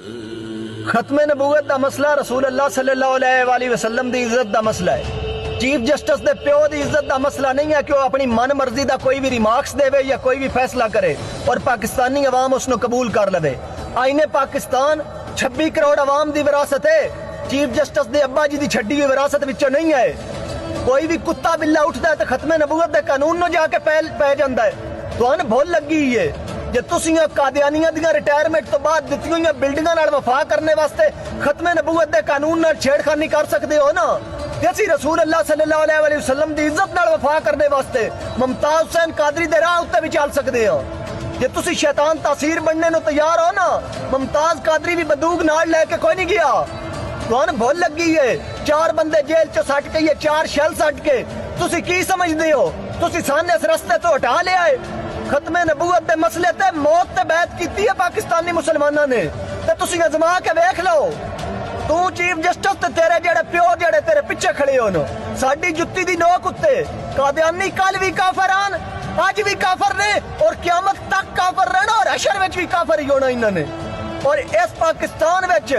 खत्मे नबूवत का मसला रसूल अल्लाह सल्लल्लाहु अलैहि वसल्लम की इज्जत का मसला है। चीफ जस्टिस के प्यो की इज्जत का मसला नहीं है कि वह अपनी मन मर्जी का कोई भी रिमार्क्स देवे या कोई भी फैसला करे और पाकिस्तानी अवाम उसको कबूल कर लवे। आईने पाकिस्तान 26 करोड़ अवाम की विरासत है। चीफ जस्टिस के अब्बा जी की छड़ी हुई विरासत विचों नहीं है। कोई भी कुत्ता बिल्ला उठता है तो खत्मे नबूवत के कानून में जाके पै जाता है। तुहानू भुल लगी है जे तुसीं कादियानियां दी रिटायरमेंट तो बाद दित्ती हुई बिल्डिंगां नाल वफा करने वास्ते खत्मे नबूवत के कानून नाल छेड़खानी कर सकते हो ना, ते असीं रसूल अल्लाह सल्लल्लाहु अलैहि वसल्लम दी इज्जत नाल वफा करने वास्ते मुमताज हुसैन कादरी दे राह उत्ते भी चल सकते हो। जे तुसीं शैतान तासीर बनने नूं तैयार हो ना, मुमताज कादरी भी बंदूक नाल लेके कोई नहीं गया। तुहानू भुल लगी है 4 बंदे जेल च सट के 4 शैल सट के तुसीं की समझदे हो? तुसीं साने इस रस्ते तो हटा लिया है। खत्मे नबूवत के मसले ते मौत ते बैत की है पाकिस्तानी मुसलमानों ने, ते तुसीं अजमा के वेख लो। तू चीफ जस्टिस ते तेरे जेड़े प्यो जेड़े तेरे पिछे खड़े हो न, साडी जुत्ती दी नोक उत्ते कादियानी कल भी काफर आन, अज भी काफर ने और क्यामत तक काफर रहना और हशर विच भी काफर ही होना इन्होंने। और इस पाकिस्तान विच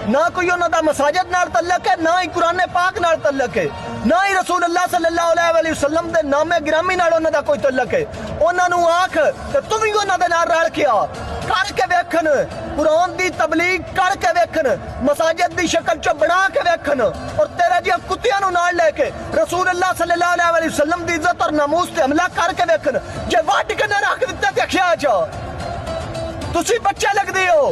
ना कोई उन्होंने मसाजिद नाल तल्लक है, ना ही कुरान पाक नाल तल्लक है, ना ही रसूल अल्लाह सल्लल्लाहु अलैहि वसल्लम दे नामे गिरामी नाल उन्हों दा कोई तल्लक है। उन्होंने आख ते तू भी उन्हों दे नाल रल के आ करके वेखन, कुरान दी तबलीग करके वेखन, मसाजिद दी शक्ल च बना के वेखन और तेरे जिहा कुत्तियां नूं नाल लेके रसूल अल्लाह सल्लल्लाहु अलैहि वसल्लम दी इज्जत और नामूस ते हमला करके वेखन। जे वड के ना रख दित्ते ते अखियां च तुसीं बच्चे लगदे हो।